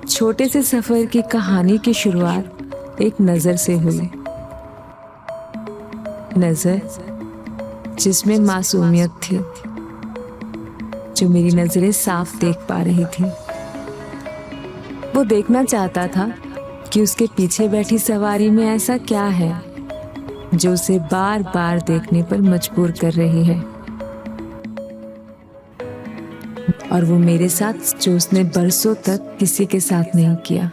छोटे से सफर की कहानी की शुरुआत एक नजर से हुई। नजर जिसमें मासूमियत थी, जो मेरी नजरें साफ देख पा रही थी। वो देखना चाहता था कि उसके पीछे बैठी सवारी में ऐसा क्या है जो उसे बार बार देखने पर मजबूर कर रही है, और वो मेरे साथ जो उसने बरसों तक किसी के साथ नहीं किया।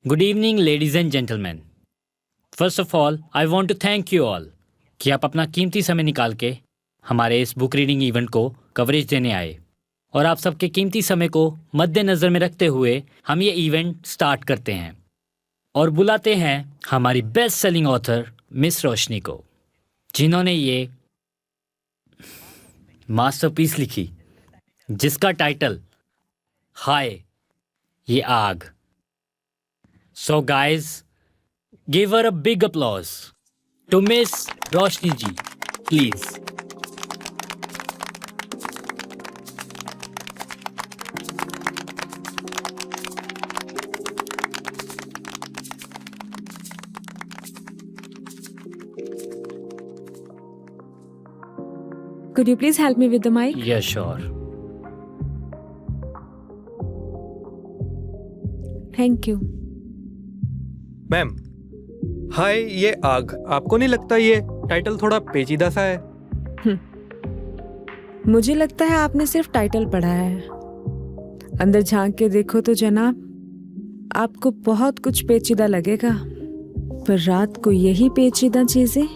Good evening, ladies and gentlemen. First of all, I want to thank you all कि आप अपना कीमती समय निकाल के हमारे इस बुक रीडिंग इवेंट को कवरेज देने आए, और आप सबके कीमती समय को मद्देनज़र में रखते हुए हम ये इवेंट स्टार्ट करते हैं और बुलाते हैं हमारी बेस्ट सेलिंग ऑथर मिस रोशनी को, जिन्होंने ये मास्टरपीस लिखी जिसका टाइटल हाय ये आग। So guys, give her a big applause to Miss Roshni ji, please. Could you please help me with the mic? Yeah, sure. Thank you. Ma'am, हाय ये आग, आपको नहीं लगता ये टाइटल थोड़ा पेचीदा सा है? मुझे लगता है आपने सिर्फ टाइटल पढ़ा है। अंदर झांक के देखो तो जनाब, आपको बहुत कुछ पेचीदा लगेगा, पर रात को यही पेचीदा चीजें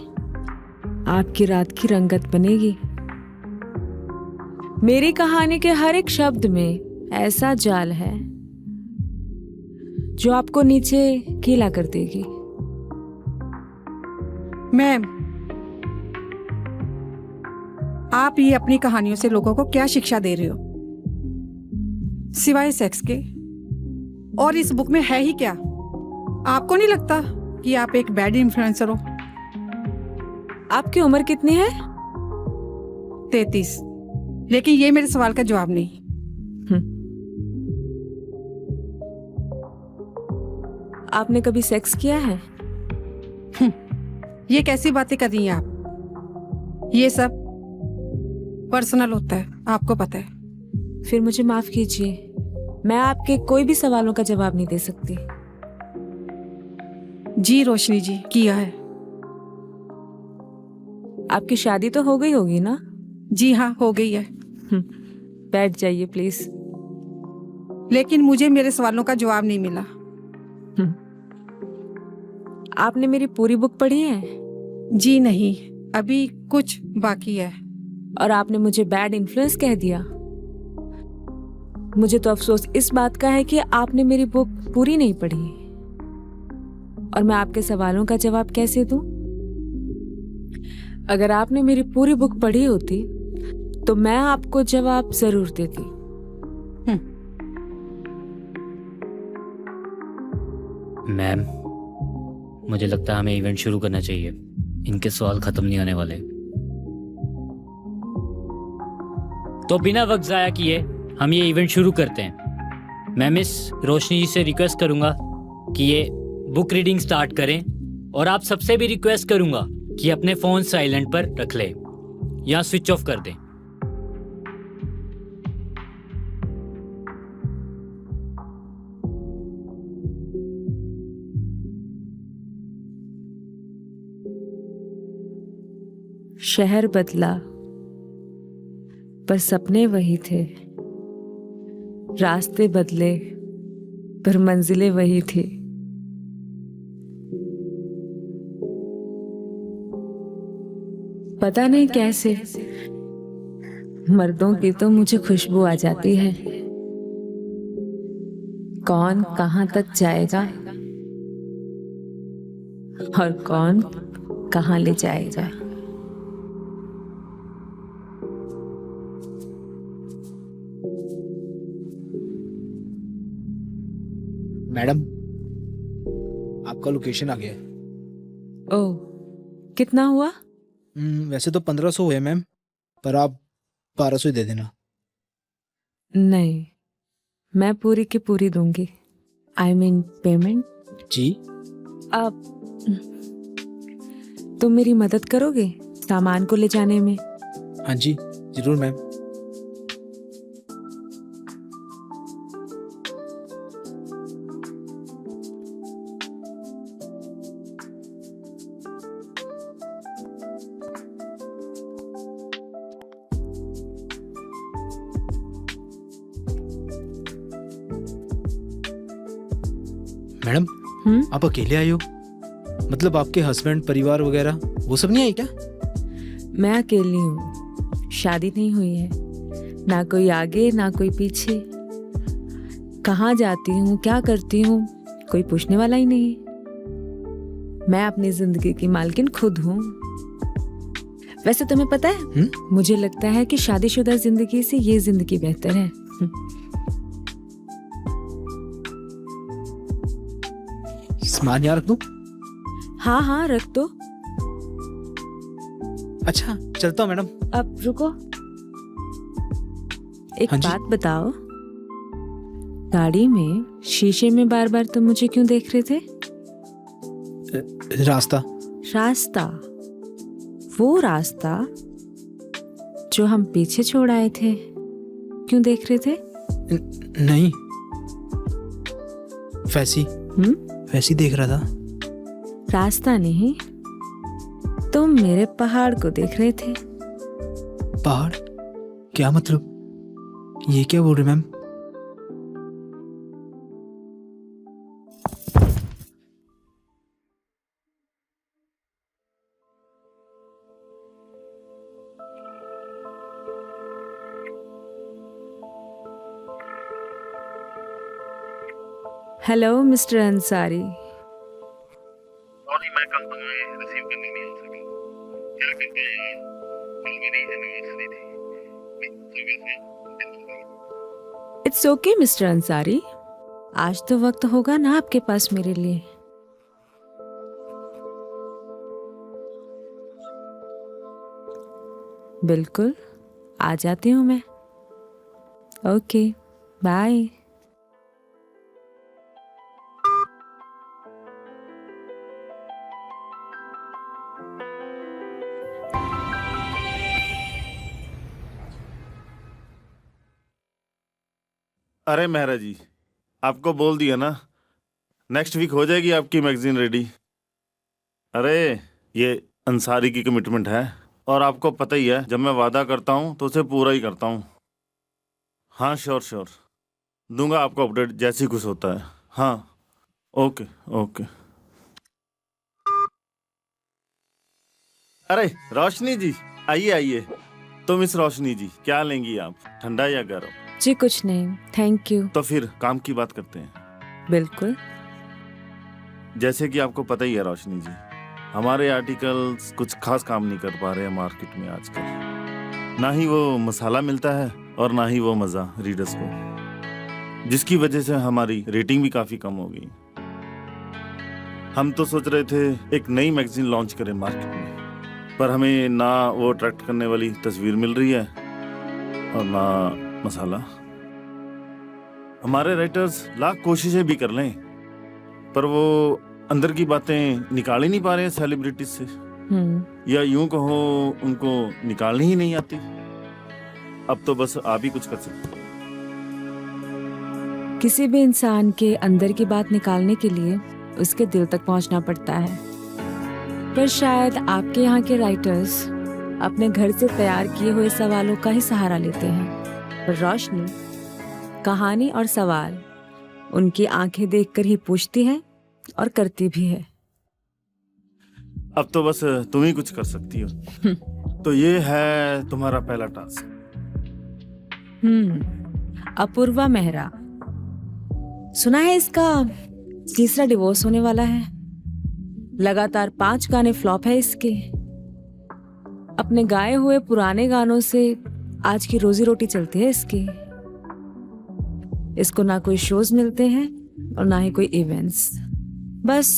आपकी रात की रंगत बनेगी। मेरी कहानी के हर एक शब्द में ऐसा जाल है जो आपको नीचे गीला कर देगी। मैम, आप ये अपनी कहानियों से लोगों को क्या शिक्षा दे रहे हो सिवाय सेक्स के? और इस बुक में है ही क्या? आपको नहीं लगता कि आप एक बैड इन्फ्लुएंसर हो? आपकी उम्र कितनी है? 33। लेकिन ये मेरे सवाल का जवाब नहीं। आपने कभी सेक्स किया है? ये कैसी बातें कर रही हैं आप? ये सब पर्सनल होता है, आपको पता है। फिर मुझे माफ कीजिए, मैं आपके कोई भी सवालों का जवाब नहीं दे सकती। जी रोशनी जी, किया है। आपकी शादी तो हो गई होगी ना? जी हाँ, हो गई है। बैठ जाइए प्लीज। लेकिन मुझे मेरे सवालों का जवाब नहीं मिला। आपने मेरी पूरी बुक पढ़ी है? जी नहीं, अभी कुछ बाकी है। और आपने मुझे बैड इन्फ्लुएंस कह दिया। मुझे तो अफसोस इस बात का है कि आपने मेरी बुक पूरी नहीं पढ़ी, और मैं आपके सवालों का जवाब कैसे दूं? अगर आपने मेरी पूरी बुक पढ़ी होती तो मैं आपको जवाब जरूर देती। मैम, मुझे लगता है हमें इवेंट शुरू करना चाहिए। इनके सवाल खत्म नहीं होने वाले। तो बिना वक्त जाया किए हम ये इवेंट शुरू करते हैं। मैं मिस रोशनी जी से रिक्वेस्ट करूंगा कि ये बुक रीडिंग स्टार्ट करें, और आप सबसे भी रिक्वेस्ट करूंगा कि अपने फोन साइलेंट पर रख लें या स्विच ऑफ कर दें। शहर बदला पर सपने वही थे, रास्ते बदले पर मंजिलें वही थी। पता नहीं कैसे मर्दों की तो मुझे खुशबू आ जाती है। कौन कहां तक जाएगा और कौन कहां ले जाएगा। मैडम, आपका लोकेशन आ गया है। ओह, कितना हुआ? वैसे तो 1500 हुए मैम, पर आप 1200 ही दे देना। नहीं, मैं पूरी की पूरी दूंगी। I mean payment. जी। अब तुम मेरी मदद करोगे सामान को ले जाने में? हाँ जी, जरूर मैम। मैडम, आप अकेले आई हो? मतलब आपके हस्बैंड, परिवार वगैरह वो सब नहीं आई क्या? मैं अकेली हूँ, शादी नहीं हुई है, ना कोई आगे ना कोई पीछे। कहाँ जाती हूँ, क्या करती हूँ, कोई पूछने वाला ही नहीं। मैं अपनी जिंदगी की मालकिन खुद हूँ। वैसे तुम्हें पता है, मुझे लगता है कि शादीशुदा जिंदगी से ये जिंदगी बेहतर है। सामान यहाँ रख दूं? हाँ हाँ, रख दो। अच्छा, चलता हूँ मैडम। अब रुको, एक हाँ जी? बात बताओ, गाड़ी में शीशे में बार बार तुम मुझे क्यों देख रहे थे? रास्ता। रास्ता? वो रास्ता जो हम पीछे छोड़ आए थे, क्यों देख रहे थे? नहीं, वैसी वैसी देख रहा था। रास्ता नहीं, तुम मेरे पहाड़ को देख रहे थे। पहाड़? क्या मतलब? ये क्या बोल रहे ma'am? Hello mister Ansari. Sorry, मैं कल तुम्हें रिसीव करने नहीं आ सका। क्या कहते हैं, कल मेरी एनिवर्सरी थी। इट्स ओके मिस्टर अंसारी, आज तो वक्त होगा ना आपके पास मेरे लिए। बिल्कुल, आ जाती हूँ मैं। Okay, bye. अरे मेहरा जी, आपको बोल दिया ना, नेक्स्ट वीक हो जाएगी आपकी मैगजीन रेडी। अरे ये अंसारी की कमिटमेंट है, और आपको पता ही है, जब मैं वादा करता हूँ तो उसे पूरा ही करता हूँ। हाँ श्योर श्योर, दूंगा आपको अपडेट जैसे ही कुछ होता है। हाँ, ओके ओके। अरे रोशनी जी, आइए आइए। तो मिस रोशनी जी, क्या लेंगी आप, ठंडा या गर्म? जी कुछ नहीं, थैंक यू। तो फिर काम की बात करते हैं। बिल्कुल। जैसे कि आपको पता ही है रोशनी जी, हमारे आर्टिकल्स कुछ खास काम नहीं कर पा रहे हैं मार्केट में आजकल। ना ही वो मसाला मिलता है और ना ही वो मज़ा रीडर्स को, जिसकी वजह से हमारी रेटिंग भी काफ़ी कम हो गई। हम तो सोच रहे थे एक नई मैगजीन लॉन्च करें मार्केट में, पर हमें ना वो अट्रैक्ट करने वाली तस्वीर मिल रही है और ना मसाला। हमारे राइटर्स लाख कोशिशें भी कर लें, पर वो अंदर की बातें निकाल ही नहीं पा रहे हैं सेलिब्रिटीज से, या यूं कहो उनको निकालनी ही नहीं आती। अब तो बस आप ही कुछ कर सकते हैं। किसी भी इंसान के अंदर की बात निकालने के लिए उसके दिल तक पहुंचना पड़ता है, पर शायद आपके यहाँ के राइटर्स अपने घर से तैयार किए हुए सवालों का ही सहारा लेते हैं। पर रोशनी कहानी और सवाल उनकी आंखें देखकर ही पूछती है और करती भी है। अब तो बस तुम ही कुछ कर सकती हो। तो ये है तुम्हारा पहला टास्क। अपूर्वा मेहरा, सुना है इसका तीसरा डिवोर्स होने वाला है। लगातार 5 गाने फ्लॉप है इसके। अपने गाए हुए पुराने गानों से आज की रोजी रोटी चलती है इसकी। इसको ना कोई शोज मिलते हैं और ना ही कोई इवेंट्स। बस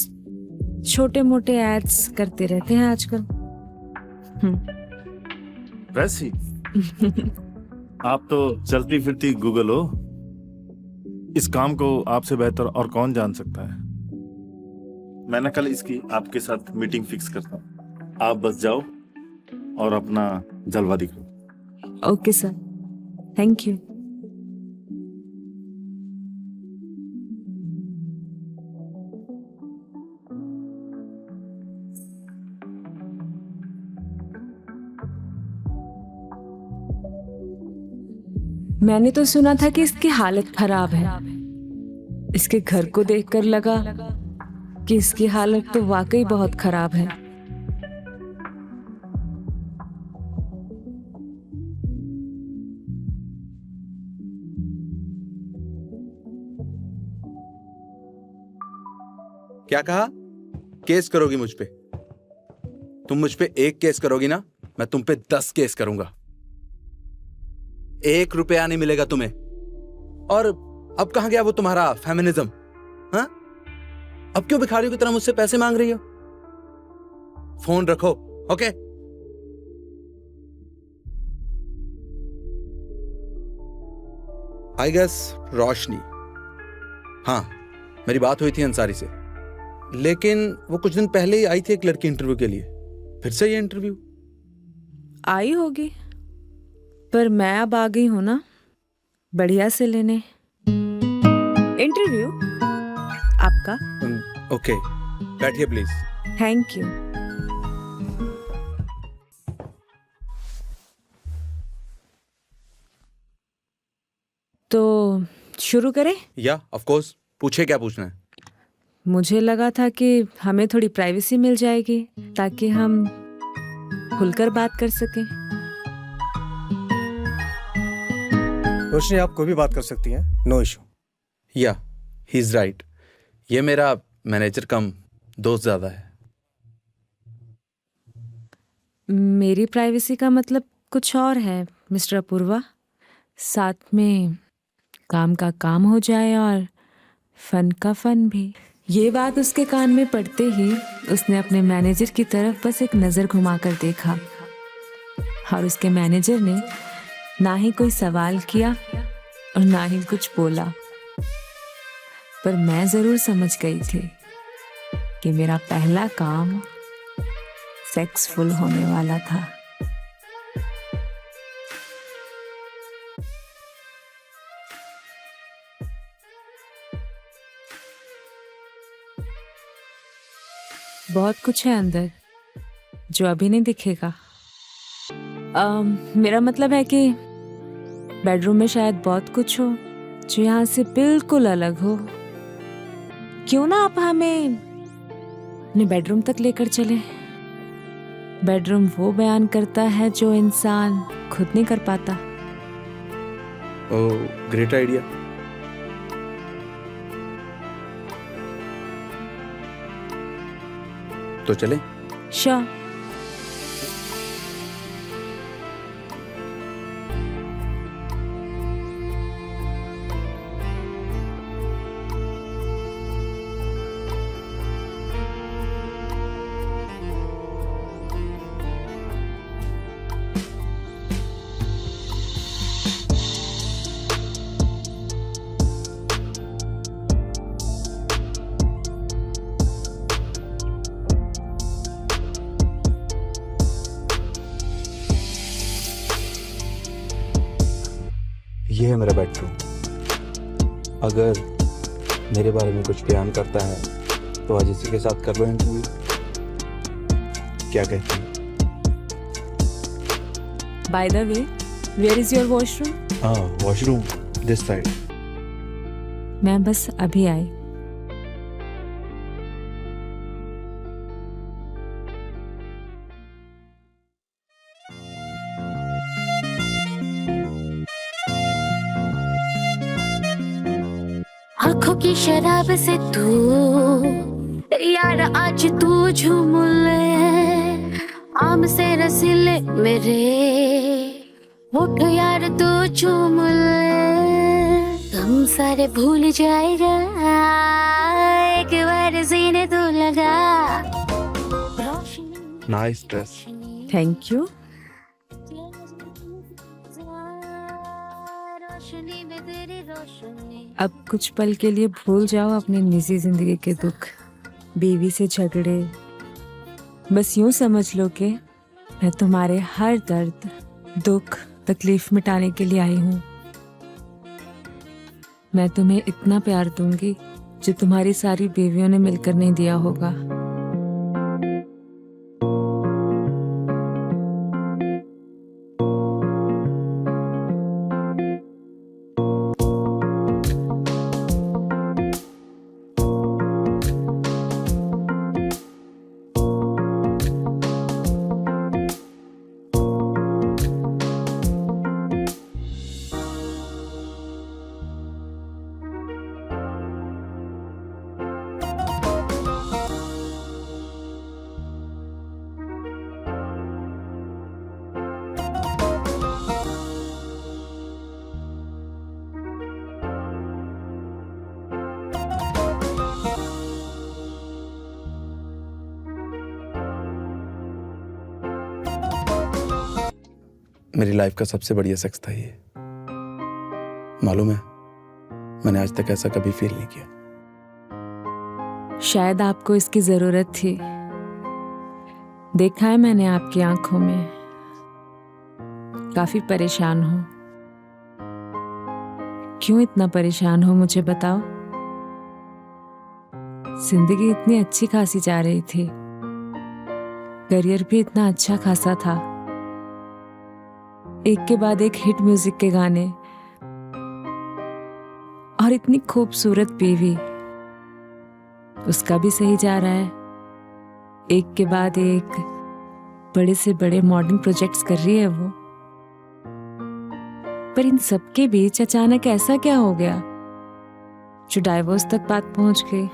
छोटे मोटे एड्स करते रहते हैं आजकल। प्रेस ही आप तो चलती फिरती गूगल हो। इस काम को आपसे बेहतर और कौन जान सकता है। मैं ना कल इसकी आपके साथ मीटिंग फिक्स करता हूँ। आप बस जाओ और अपना जलवा दिखाओ। Okay sir, thank you. मैंने तो सुना था कि इसकी हालत खराब है। इसके घर को देखकर लगा कि इसकी हालत तो वाकई बहुत खराब है। क्या कहा? केस करोगी मुझ पे? तुम मुझ पे एक केस करोगी ना, मैं तुम पे 10 केस करूंगा। 1 रुपया नहीं मिलेगा तुम्हें। और अब कहां गया वो तुम्हारा फेमिनिज्म? हाँ, अब क्यों भिखारियों की तरह मुझसे पैसे मांग रही हो? फोन रखो। ओके, आई गेस रोशनी। हाँ, मेरी बात हुई थी अंसारी से, लेकिन वो कुछ दिन पहले ही आई थी एक लड़की इंटरव्यू के लिए। फिर से ये इंटरव्यू आई होगी, पर मैं अब आ गई हूं ना बढ़िया से लेने इंटरव्यू आपका। ओके, बैठिए प्लीज। Thank you. तो शुरू करें? या ऑफ कोर्स, पूछे क्या पूछना है। मुझे लगा था कि हमें थोड़ी प्राइवेसी मिल जाएगी ताकि हम खुलकर बात कर सकें। रोशनी, आप कोई भी बात कर सकती हैं, नो इशू। या ही इज राइट, ये मेरा मैनेजर कम दोस्त ज्यादा है। मेरी प्राइवेसी का मतलब कुछ और है मिस्टर अपूर्वा। साथ में काम का काम हो जाए और फन का फन भी। ये बात उसके कान में पड़ते ही उसने अपने मैनेजर की तरफ बस एक नज़र घुमाकर देखा और उसके मैनेजर ने ना ही कोई सवाल किया और ना ही कुछ बोला। पर मैं जरूर समझ गई थी कि मेरा पहला काम सेक्सफुल होने वाला था। बहुत कुछ है अंदर जो अभी नहीं दिखेगा। मेरा मतलब है कि बेडरूम में शायद बहुत कुछ हो जो यहाँ से बिल्कुल अलग हो। क्यों ना आप हमें अपने बेडरूम तक लेकर चले। बेडरूम वो बयान करता है जो इंसान खुद नहीं कर पाता। ओह, ग्रेट आइडिया। तो चले? श्योर। ये है मेरा बेडरूम। अगर मेरे बारे में कुछ बयान करता है तो आज इसी के साथ कर लो इंटरव्यू। क्या कहते हैं? By the way, where is your washroom? हाँ, वॉशरूम दिस साइड। मैं बस अभी आई। आंखों की शराब से तू यार आज तू झूम ले, आम से रसीले मेरे होठ यार तू झूम ले। तुम सारे भूल जाएगा, एक एक बार सीने तो लगा। Nice dress. Thank you. रोशनी में तेरी रोशनी। अब कुछ पल के लिए भूल जाओ अपनी निजी जिंदगी के दुख, बीवी से झगड़े। बस यूं समझ लो कि मैं तुम्हारे हर दर्द, दुख, तकलीफ मिटाने के लिए आई हूँ। मैं तुम्हें इतना प्यार दूंगी जो तुम्हारी सारी बीवियों ने मिलकर नहीं दिया होगा। मेरी लाइफ का सबसे बढ़िया सेक्स था ये। मालूम है, मैंने आज तक ऐसा कभी फील नहीं किया। शायद आपको इसकी जरूरत थी। देखा है मैंने आपकी आंखों में, काफी परेशान हो। क्यों इतना परेशान हो मुझे बताओ। जिंदगी इतनी अच्छी खासी जा रही थी, करियर भी इतना अच्छा खासा था, एक के बाद एक हिट म्यूजिक के गाने और इतनी खूबसूरत बीवी, उसका भी सही जा रहा है। एक के बाद एक बड़े से बड़े मॉडर्न प्रोजेक्ट्स कर रही है वो। पर इन सबके बीच अचानक ऐसा क्या हो गया जो डाइवोर्स तक बात पहुंच गई।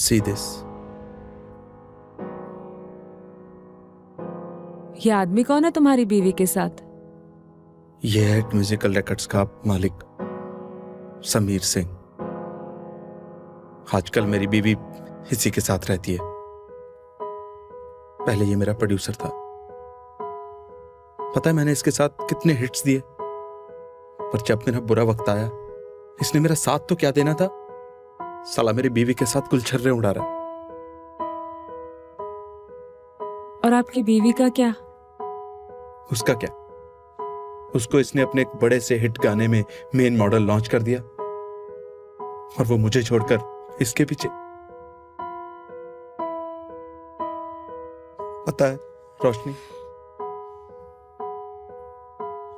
See this. ये आदमी कौन है तुम्हारी बीवी के साथ? ये है म्यूजिकल रिकॉर्ड्स का मालिक समीर सिंह। आजकल मेरी बीवी इसी के साथ रहती है। पहले ये मेरा प्रोड्यूसर था। पता है मैंने इसके साथ कितने हिट्स दिए, पर जब मेरा बुरा वक्त आया इसने मेरा साथ तो क्या देना था, साला मेरी बीवी के साथ गुलछर्रे उड़ा रहा। और आपकी बीवी का क्या? उसका क्या, उसको इसने अपने एक बड़े से हिट गाने में मेन मॉडल लॉन्च कर दिया और वो मुझे छोड़कर इसके पीछे। पता है रोशनी,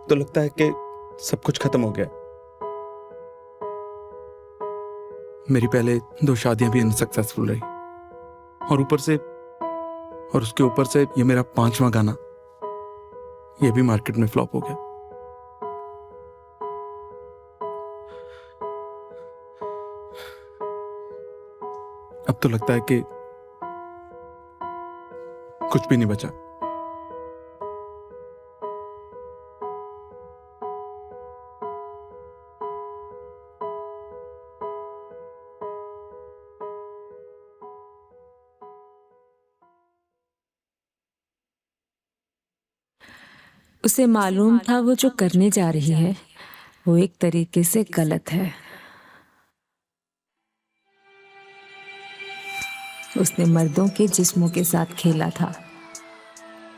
तो लगता है कि सब कुछ खत्म हो गया। मेरी पहले 2 शादियां भी अनसक्सेसफुल रही और उसके ऊपर से ये मेरा 5वां गाना, ये भी मार्केट में फ्लॉप हो गया। अब तो लगता है कि कुछ भी नहीं बचा। उसे मालूम था वो जो करने जा रही है वो एक तरीके से गलत है। उसने मर्दों के जिस्मों के साथ खेला था,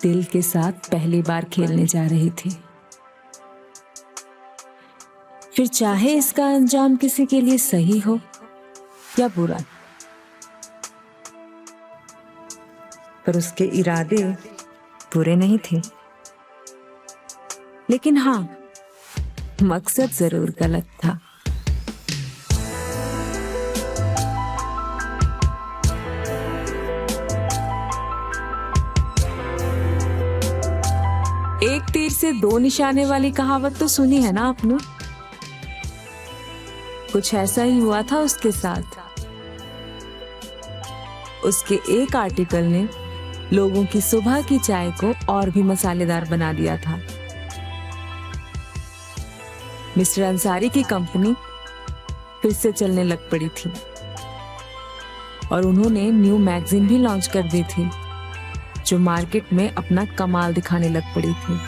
दिल के साथ पहली बार खेलने जा रही थी। फिर चाहे इसका अंजाम किसी के लिए सही हो या बुरा, पर उसके इरादे बुरे नहीं थे। लेकिन हाँ, मकसद जरूर गलत था। एक तीर से 2 निशाने वाली कहावत तो सुनी है ना आपने? कुछ ऐसा ही हुआ था उसके साथ। उसके एक आर्टिकल ने लोगों की सुबह की चाय को और भी मसालेदार बना दिया था। मिस्टर अंसारी की कंपनी फिर से चलने लग पड़ी थी और उन्होंने न्यू मैगजीन भी लॉन्च कर दी थी, जो मार्केट में अपना कमाल दिखाने लग पड़ी थी।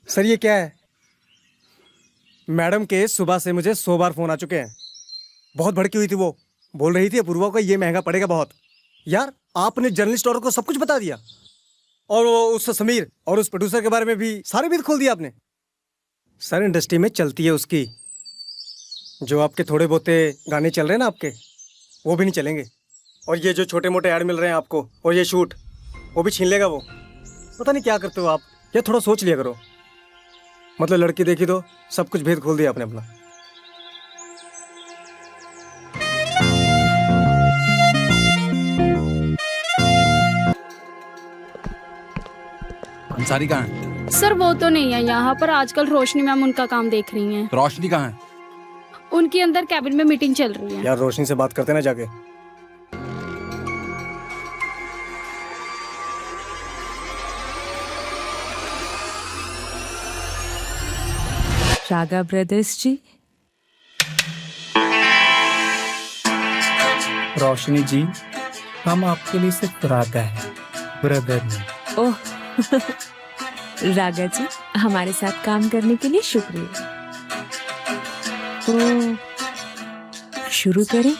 सर ये क्या है? मैडम के सुबह से मुझे 100 बार फोन आ चुके हैं। बहुत भड़की हुई थी वो, बोल रही थी अपूर्वा को ये महंगा पड़ेगा बहुत। यार आपने जर्नलिस्ट औरत को सब कुछ बता दिया, और वो उस समीर और उस प्रोड्यूसर के बारे में भी सारे भेद खोल दिया आपने। सर इंडस्ट्री में चलती है उसकी, जो आपके थोड़े बहुते गाने चल रहे हैं ना आपके, वो भी नहीं चलेंगे। और ये जो छोटे मोटे ऐड मिल रहे हैं आपको, और ये शूट, वो भी छीन लेगा वो। पता नहीं क्या करते हो आप, या थोड़ा सोच लिया करो। मतलब लड़की देखी तो सब कुछ भेद खोल दिया आपने अपना। अंसारी कहाँ है? सर वो तो नहीं है यहाँ पर, आजकल रोशनी मैम उनका काम देख रही हैं। रोशनी कहाँ है? उनकी अंदर कैबिन में मीटिंग चल रही है। यार रोशनी से बात करते ना जाके। रागा ब्रदर्स जी। रोशनी जी, हम आपके लिए सिर्फ रागा है, ब्रदर नहीं। ओह रागा जी, हमारे साथ काम करने के लिए शुक्रिया। तो शुरू करें?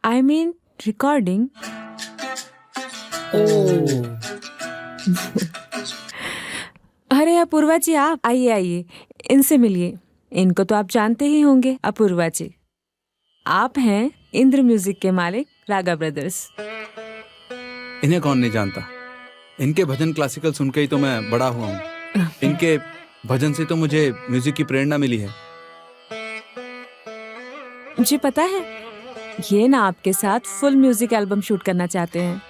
I mean recording. अरे अपूर्वा जी, आप आइए आइए, इनसे मिलिए। इनको तो आप जानते ही होंगे। अपूर्वा जी, आप हैं इंद्र म्यूजिक के मालिक रागा ब्रदर्स। इन्हें कौन नहीं जानता? इनके भजन क्लासिकल सुन के ही तो मैं बड़ा हुआ हूँ। इनके भजन से तो मुझे म्यूजिक की प्रेरणा मिली है। मुझे पता है, ये ना आपके साथ फुल म्यूजिक एल्बम शूट करना चाहते हैं।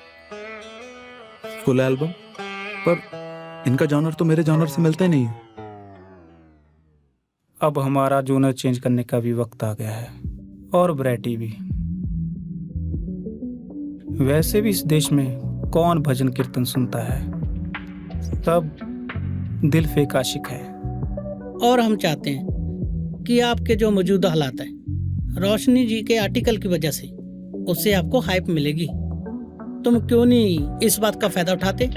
Full album? पर इनका जॉनर तो मेरे जॉनर से मिलता ही नहीं है। अब हमारा जॉनर चेंज करने का भी वक्त आ गया है, और वैरायटी भी। वैसे भी इस देश में कौन भजन कीर्तन सुनता है, सब दिल फेक आशिक है। और हम चाहते हैं कि आपके जो मौजूदा हालात है, रोशनी जी के आर्टिकल की वजह से उससे आपको हाइप मिलेगी। तुम क्यों नहीं इस बात का फायदा उठाते?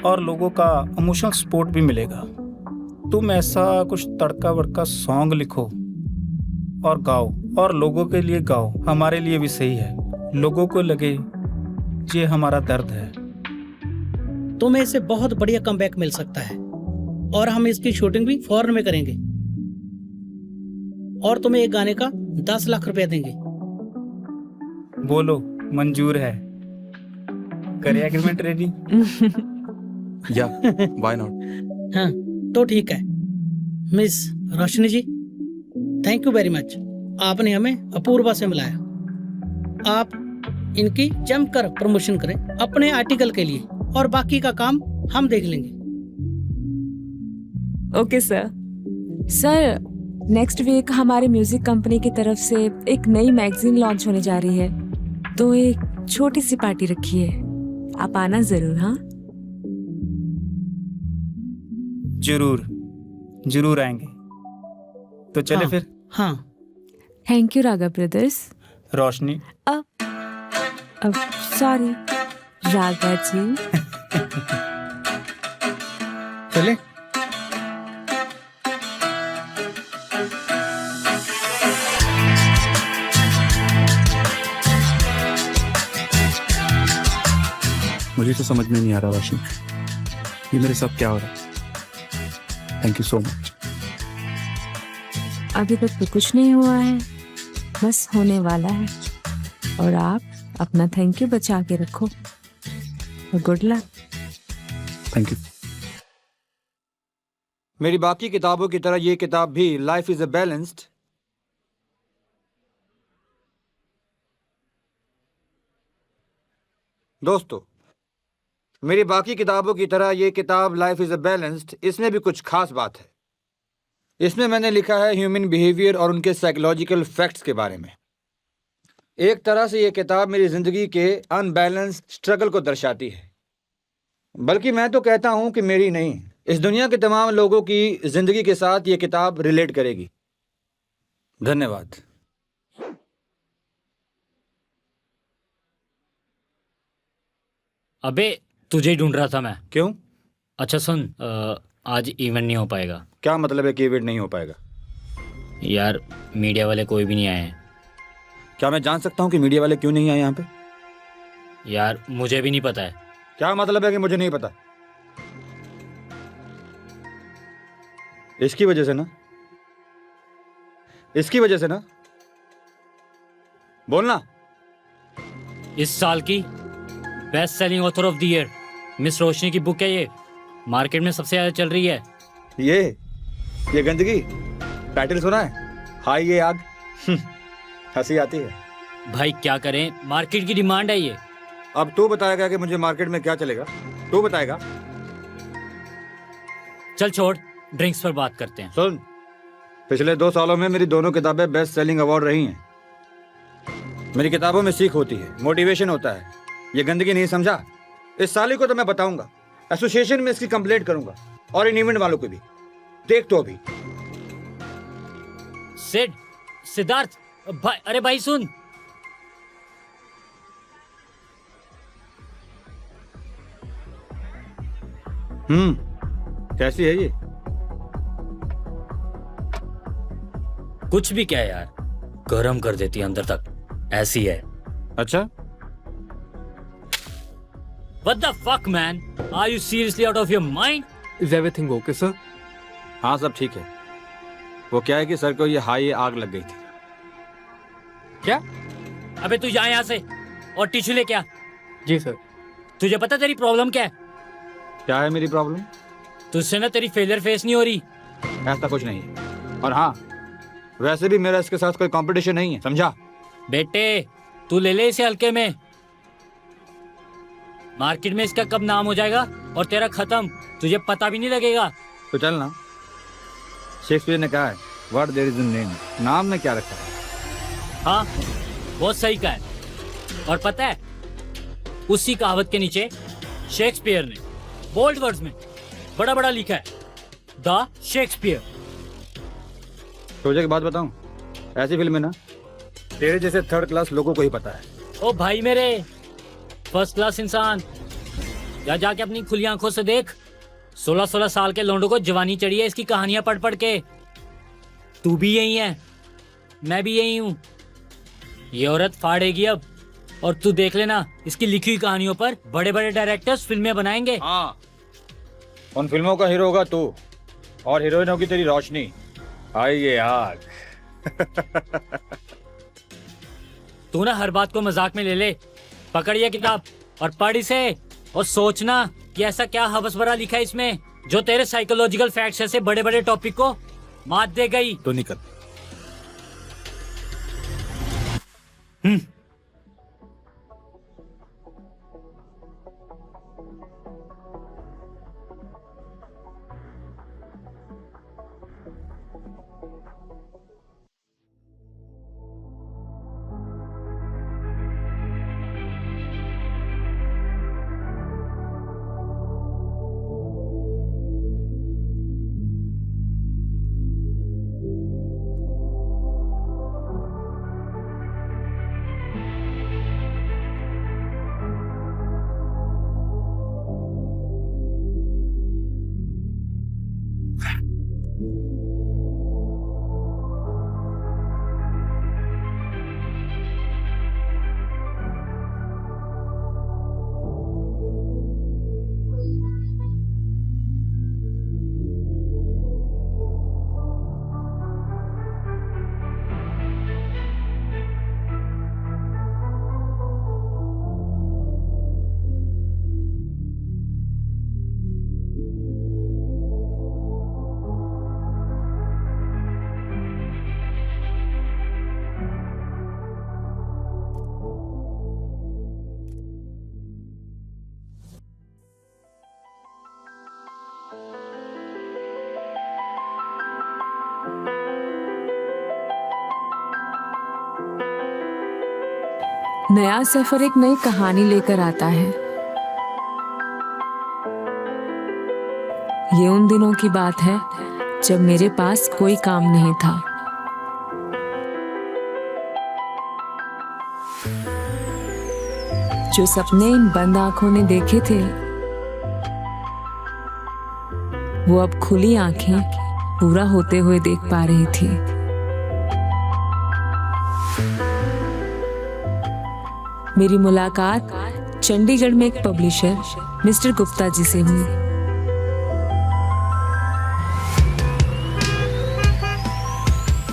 और लोगों का इमोशनल सपोर्ट भी मिलेगा। तुम ऐसा कुछ तड़का वड़का सॉन्ग लिखो और गाओ, और लोगों के लिए गाओ। हमारे लिए भी सही है, लोगों को लगे ये हमारा दर्द है। तुम्हें इससे बहुत बढ़िया कमबैक मिल सकता है, और हम इसकी शूटिंग भी फौरन में करेंगे, और तुम्हें एक गाने का 10 लाख रुपया देंगे। बोलो, मंजूर है? करें एग्रीमेंट रेडी? या व्हाई नॉट? हाँ तो ठीक है। Miss Roshni ji, thank you very much. आपने हमें अपूर्वा से मिलाया। आप इनकी जमकर प्रमोशन करें अपने आर्टिकल के लिए, और बाकी का काम हम देख लेंगे। Okay sir. Sir, next week हमारे म्यूजिक कंपनी की तरफ से एक नई मैगजीन लॉन्च होने जा रही है, तो एक छोटी सी पार्टी रखी है, आप आना जरूर। हाँ जरूर जरूर आएंगे। तो चले हाँ, फिर। हाँ थैंक यू रागा ब्रदर्स। रोशनी, अब सॉरी रागा जी। चले। मुझे तो समझ में नहीं आ रहा रोशनी, ये मेरे साथ क्या हो रहा है। Thank you so much. अभी तक तो कुछ नहीं हुआ है, बस होने वाला है। और आप अपना थैंक यू बचा के रखो, और गुड लक। Thank you. मेरी बाकी किताबों की तरह ये किताब भी लाइफ इज अ बैलेंस्ड दोस्तों, मेरी बाकी किताबों की तरह ये किताब लाइफ इज अ बैलेंस्ड, इसमें भी कुछ खास बात है। इसमें मैंने लिखा है ह्यूमन बिहेवियर और उनके साइकोलॉजिकल फैक्ट्स के बारे में। एक तरह से ये किताब मेरी जिंदगी के अनबैलेंस्ड स्ट्रगल को दर्शाती है, बल्कि मैं तो कहता हूं कि मेरी नहीं, इस दुनिया के तमाम लोगों की जिंदगी के साथ ये किताब रिलेट करेगी। धन्यवाद। अबे तुझे ही ढूंढ रहा था मैं। क्यों? अच्छा सुन, आज इवेंट नहीं हो पाएगा। क्या मतलब है कि इवेंट नहीं हो पाएगा? यार मीडिया वाले कोई भी नहीं आए हैं। क्या मैं जान सकता हूं कि मीडिया वाले क्यों नहीं आए यहाँ पे? यार मुझे भी नहीं पता है। क्या मतलब है कि मुझे नहीं पता? इसकी वजह से ना, इसकी वजह से ना, बोलना। इस साल की best selling author of the year miss Roshni की बुक है ये, मार्केट में सबसे ज्यादा चल रही है। ये गंदगी टाइटल सुना है? हाय ये आग। हंसी आती है। भाई क्या करें, मार्केट की डिमांड है ये। अब तू बताएगा कि मुझे मार्केट में क्या चलेगा? तू बताएगा। चल छोड़, ड्रिंक्स पर बात करते हैं। सुन, पिछले 2 सालों में मेरी दोनों किताबें बेस्ट सेलिंग अवार्ड रही हैं। मेरी किताबों में सीख होती है, मोटिवेशन होता है। ये गंदगी नहीं समझा? इस साली को तो मैं बताऊंगा, एसोसिएशन में इसकी कंप्लेंट करूंगा, और इन इवेंट वालों को भी। देख तो अभी। सिद्धार्थ भाई, अरे भाई सुन। कैसी है ये? कुछ भी क्या है यार, गरम कर देती है अंदर तक, ऐसी है। अच्छा, What the fuck man? Are you seriously out of your mind? Is everything okay, sir? हाँ सब ठीक है। वो क्या है कि सर को ये हाई आग लग गई थी। क्या? अबे तू जा यहाँ से और टिश्यू ले क्या? जी सर। तुझे पता तेरी प्रॉब्लम क्या है? क्या है मेरी प्रॉब्लम? तुझसे ना तेरी फेलियर फेस नहीं हो रही। ऐसा कुछ नहीं है। और हाँ, वैसे भी मेरा इसके साथ कोई कंपटीशन नहीं है, समझा? बेटे तू ले ले इसे हल्के में, मार्केट में इसका कब नाम हो जाएगा और तेरा खत्म, तुझे पता भी नहीं लगेगा। तो चल ना, शेक्सपियर ने कहा है what there is in name, नाम में क्या रखा है। हाँ बहुत सही कहा है। और पता है उसी कहावत के नीचे शेक्सपियर ने बोल्ड वर्ड्स में बड़ा बड़ा लिखा है, द शेक्सपियर। तुझे एक बात बताऊं, ऐसी फिल्म है ना, तेरे जैसे थर्ड क्लास लोगों को ही पता है। ओ भाई मेरे फर्स्ट क्लास इंसान, जा जाके अपनी खुली आंखों से देख। 16-16 साल के लोंडों को जवानी चढ़ी है इसकी कहानियां पढ़ पढ़ के। तू भी यही है, मैं भी यही हूँ। ये औरत फाड़ेगी अब, और तू देख लेना इसकी लिखी हुई कहानियों पर बड़े बड़े डायरेक्टर्स फिल्में बनाएंगे। हाँ, उन फिल्मों का हीरो होगा तू, और हीरोइन होगी तेरी रोशनी। आइए आग। तू ना हर बात को मजाक में ले ले। पकड़ ये किताब और पढ़ इसे, और सोचना कि ऐसा क्या हवस भरा लिखा है इसमें जो तेरे साइकोलॉजिकल फैक्ट्स ऐसे बड़े बड़े टॉपिक को मात दे गई। तो निकल। नया सफर एक नई कहानी लेकर आता है। ये उन दिनों की बात है जब मेरे पास कोई काम नहीं था। जो सपने इन बंद आंखों ने देखे थे, वो अब खुली आंखें पूरा होते हुए देख पा रही थी। मेरी मुलाकात चंडीगढ़ में एक पब्लिशर मिस्टर गुप्ता जी से हुई।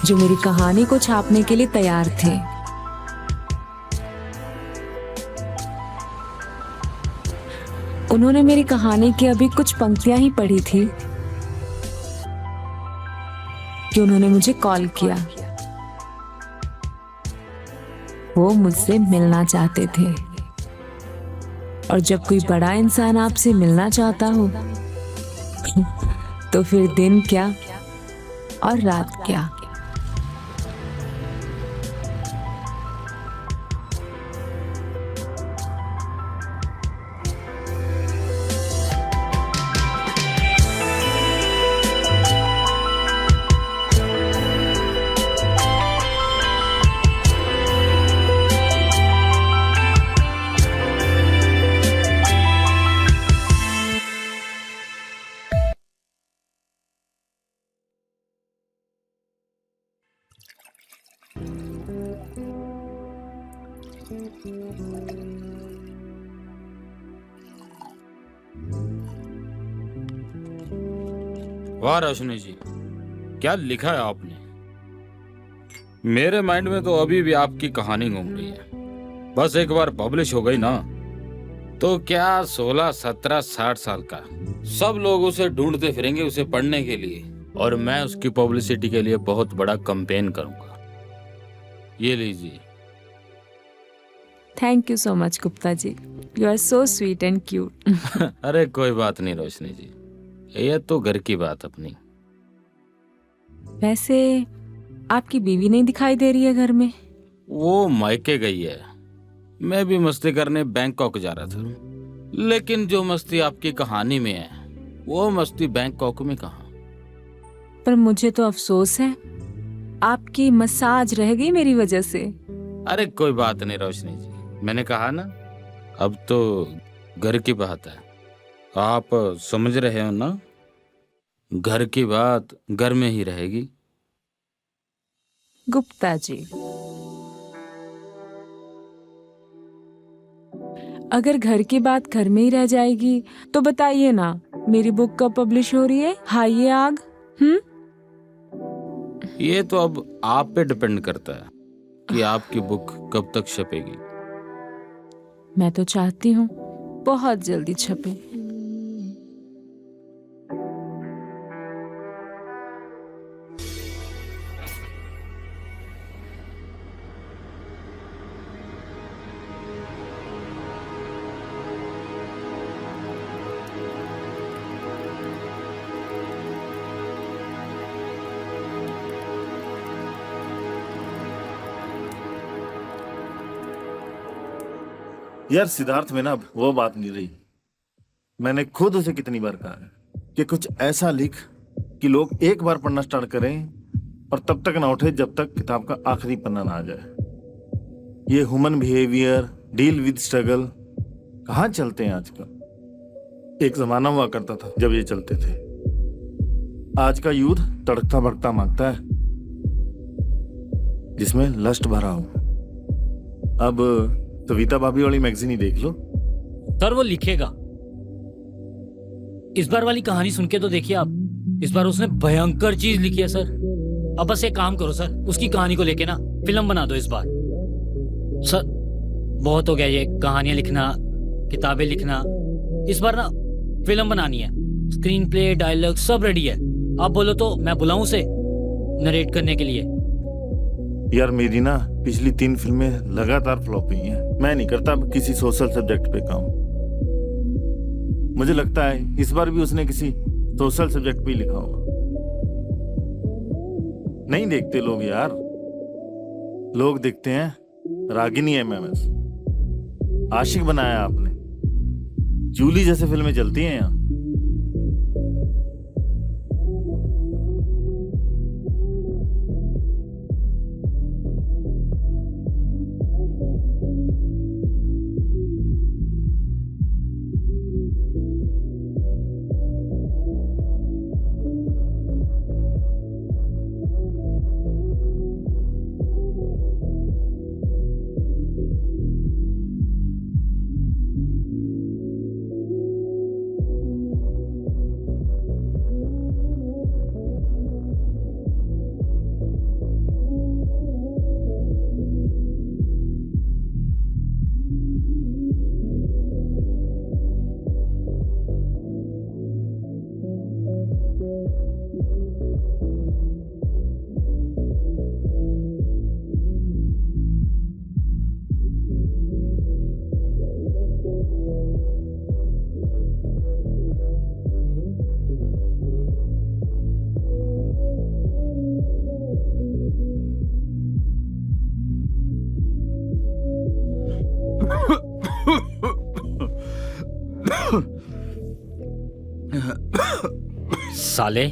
जो मेरी कहानी को छापने के लिए तैयार थे। उन्होंने मेरी कहानी की अभी कुछ पंक्तियां ही पढ़ी थी कि उन्होंने मुझे कॉल किया। वो मुझसे मिलना चाहते थे, और जब कोई बड़ा इंसान आपसे मिलना चाहता हो तो फिर दिन क्या और रात क्या। वाह रोशनी जी, क्या लिखा है आपने। मेरे माइंड में तो अभी भी आपकी कहानी घूम रही है। बस एक बार पब्लिश हो गई ना तो क्या 16, 17, 60 साल का सब लोग उसे ढूंढते फिरेंगे उसे पढ़ने के लिए, और मैं उसकी पब्लिसिटी के लिए बहुत बड़ा कैंपेन करूंगा। ये लीजिए। Thank you so much Gupta ji, you are so sweet and cute. अरे कोई बात नहीं रोशनी जी, ये तो घर की बात अपनी। वैसे आपकी बीवी नहीं दिखाई दे रही है घर में? वो मायके गई है। मैं भी मस्ती करने बैंकॉक जा रहा था, लेकिन जो मस्ती आपकी कहानी में है वो मस्ती बैंकॉक में कहाँ। पर मुझे तो अफसोस है, आपकी मसाज रह गई मेरी वजह से। अरे कोई बात नहीं रोशनी जी, मैंने कहा ना अब तो घर की बात है। आप समझ रहे हो ना, घर की बात घर में ही रहेगी। गुप्ता जी, अगर घर की बात घर में ही रह जाएगी तो बताइए ना, मेरी बुक कब पब्लिश हो रही है? हाय ये आग। ये तो अब आप पे डिपेंड करता है कि आपकी बुक कब तक छपेगी। मैं तो चाहती हूँ बहुत जल्दी छपे। यार सिद्धार्थ में ना अब वो बात नहीं रही। मैंने खुद उसे कितनी बार कहा है कि कुछ ऐसा लिख कि लोग एक बार पढ़ना स्टार्ट करें और तब तक ना उठे जब तक किताब का आखिरी पन्ना ना आ जाए। ये human behaviour, deal with struggle कहाँ चलते हैं आजकल। एक जमाना हुआ करता था जब ये चलते थे। आज का यूथ तड़कता भड़कता मांगता है जिसमें लस्ट भरा हो। अब सविता भाभी वाली मैगजीन ही देख लो। सर वो लिखेगा। इस बार वाली कहानी सुन के तो देखिए आप, इस बार उसने भयंकर चीज लिखी है सर। अब बस एक काम करो सर, उसकी कहानी को लेके ना फिल्म बना दो इस बार। सर बहुत हो गया ये कहानियां लिखना, किताबें लिखना। इस बार ना फिल्म बनानी है, स्क्रीन प्ले, डायलॉग सब रेडी है। आप बोलो तो मैं बुलाऊं उसे नरेट करने के लिए। यार मेरी ना पिछली 3 फिल्में लगातार फ्लॉप हुई हैं। मैं नहीं करता किसी सोशल सब्जेक्ट पे काम। मुझे लगता है इस बार भी उसने किसी सोशल सब्जेक्ट पे ही लिखा होगा। नहीं देखते लोग यार, लोग देखते हैं रागिनी MMS। आशिक बनाया आपने। जूली जैसे फिल्में चलती हैं यहाँ। साले,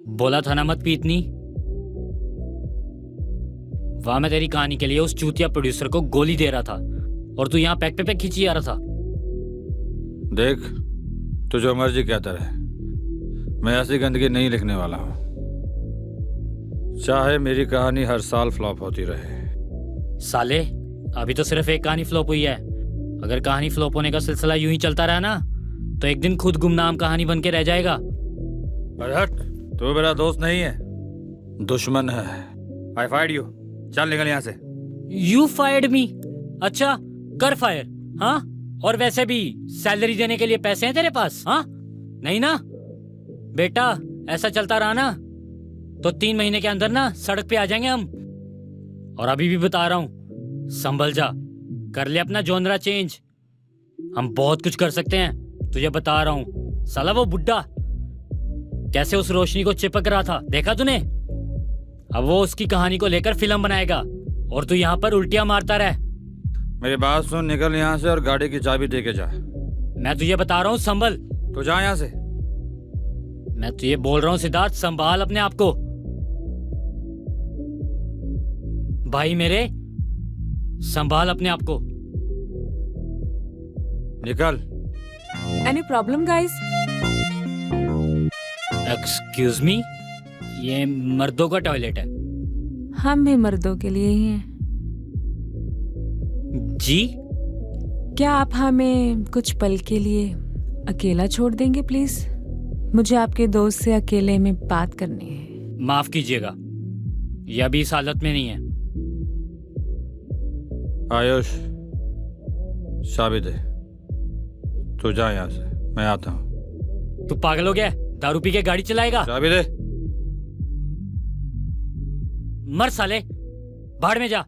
बोला था ना मत पी इतनी। वहां मैं तेरी कहानी के लिए उस चूतिया प्रोड्यूसर को गोली दे रहा था और तू यहाँ पैक पे पैक खींची जा रहा था। देख, तू जो मर्जी कहता रहे, मैं ऐसी गंदगी नहीं लिखने वाला हूँ। चाहे मेरी कहानी हर साल फ्लॉप होती रहे। साले, अभी तो सिर्फ एक कहानी फ्लॉप हुई है। अगर कहानी फ्लॉप होने का सिलसिला यूं ही चलता रहा ना तो एक दिन खुद गुमनाम कहानी बन के रह जाएगा। अरे हट, तू मेरा दोस्त नहीं है, दुश्मन है। आई फायर्ड यू। चल निकल यहाँ से। यू फायर्ड मी? अच्छा, कर फायर। हाँ, और वैसे भी सैलरी देने के लिए पैसे हैं तेरे पास? हाँ नहीं ना बेटा, ऐसा चलता रहा ना तो 3 महीने के अंदर ना सड़क पे आ जाएंगे हम। और अभी भी बता रहा हूँ, संभल जा, कर ले अपना जॉनरा चेंज। हम बहुत कुछ कर सकते हैं, तुझे बता रहा हूँ। साला वो बुड्ढा कैसे उस रोशनी को चिपक रहा था, देखा तूने? अब वो उसकी कहानी को लेकर फिल्म बनाएगा और तू यहाँ पर उल्टियां मारता रह। मेरी बात सुन, निकल यहाँ से और गाड़ी की चाबी दे के जा। मैं तुझे बता रहा हूँ, संभल। तो जा यहाँ से। मैं तुझे बोल रहा हूँ सिद्धार्थ, संभाल अपने आप को। भाई मेरे, संभाल अपने आप को। निकल। Any problem guys? Excuse me, ये मर्दों का टॉयलेट है। हम भी मर्दों के लिए ही हैं। जी? क्या आप हमें कुछ पल के लिए अकेला छोड़ देंगे प्लीज? मुझे आपके दोस्त से अकेले में बात करनी है। माफ कीजिएगा, ये अभी इस हालत में नहीं है। आयुष, चाबी दे। तू जा यहाँ से, मैं आता हूँ। तू पागल हो गया? दारू पी के गाड़ी चलाएगा? चाबी दे। मर साले, भाड़ में जा।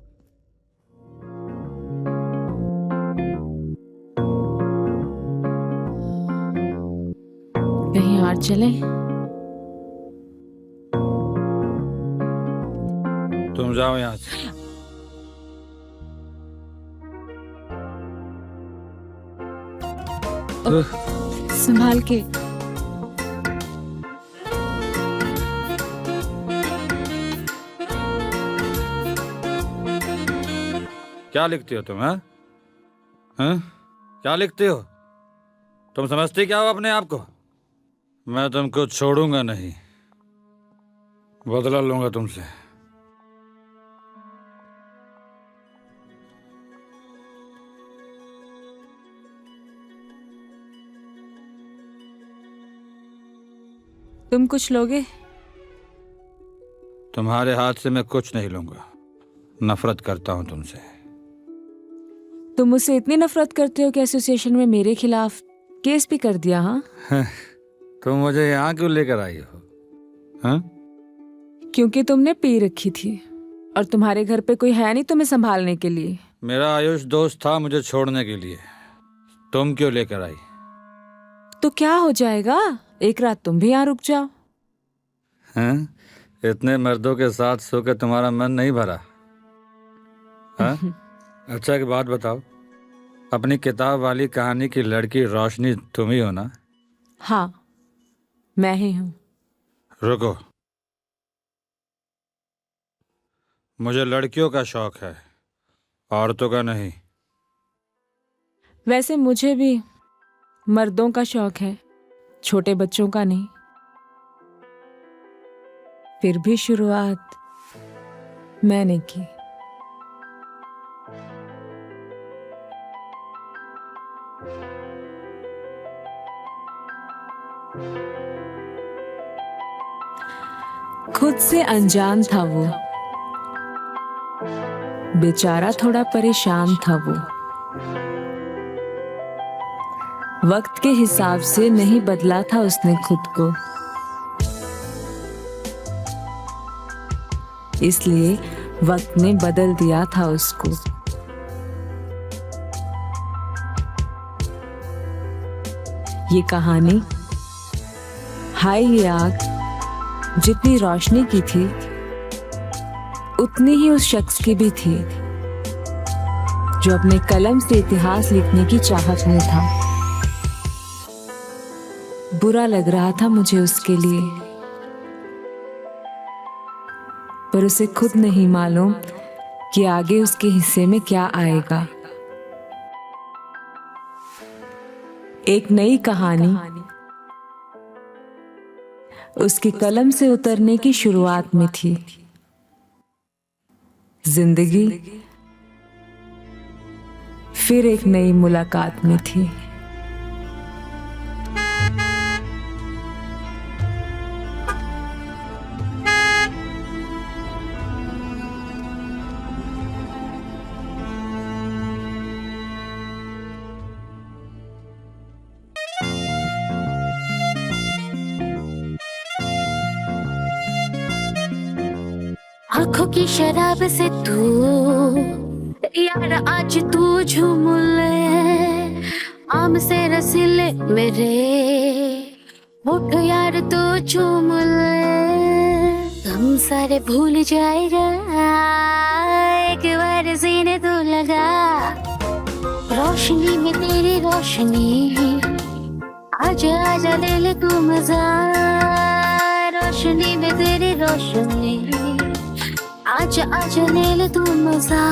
कहीं और चले? तुम जाओ यहाँ से। संभाल के। क्या लिखती हो तुम? हाँ हाँ, क्या लिखती हो तुम? समझती क्या हो अपने आप को? मैं तुमको छोड़ूंगा नहीं, बदला लूंगा तुमसे। तुम कुछ लोगे? तुम्हारे हाथ से मैं कुछ नहीं लूंगा। नफरत करता हूं तुमसे। तुम मुझसे इतनी नफरत करते हो कि एसोसिएशन में मेरे खिलाफ केस भी कर दिया? हाँ, तुम मुझे यहाँ क्यों लेकर आई हो? हाँ? क्योंकि तुमने पी रखी थी और तुम्हारे घर पे कोई है नहीं तुम्हें संभालने के लिए। मेरा आयुष दोस्त था मुझे छोड़ने के लिए, तुम क्यों लेकर आई? तो क्या हो जाएगा, एक रात तुम भी यहाँ रुक जाओ। हाँ? इतने मर्दों के साथ सो के तुम्हारा मन नहीं भरा? हाँ? अच्छा एक बात बताओ, अपनी किताब वाली कहानी की लड़की रोशनी तुम ही हो ना? हाँ, मैं ही हूँ। रुको, मुझे लड़कियों का शौक है, औरतों का नहीं। वैसे मुझे भी मर्दों का शौक है, छोटे बच्चों का नहीं। फिर भी शुरुआत मैंने की। खुद से अनजान था वो, बेचारा थोड़ा परेशान था वो। वक्त के हिसाब से नहीं बदला था उसने खुद को, इसलिए वक्त ने बदल दिया था उसको। ये कहानी हाय ये आग जितनी रोशनी की थी उतनी ही उस शख्स की भी थी जो अपने कलम से इतिहास लिखने की चाहत में था। बुरा लग रहा था मुझे उसके लिए, पर उसे खुद नहीं मालूम कि आगे उसके हिस्से में क्या आएगा। एक नई कहानी उसकी कलम से उतरने की शुरुआत में थी। जिंदगी फिर एक नई मुलाकात में थी। आंखों की शराब से तू यार आज तू झूम ले, आम से रसीले मेरे होठ यार तू झूम ले। तुम सारे भूल जाएगा एक बार सीने तो लगा, रोशनी में तेरी रोशनी आजा आजा ले ले तू मजा, रोशनी में तेरी रोशनी आजा आजा ले ले तू मजा।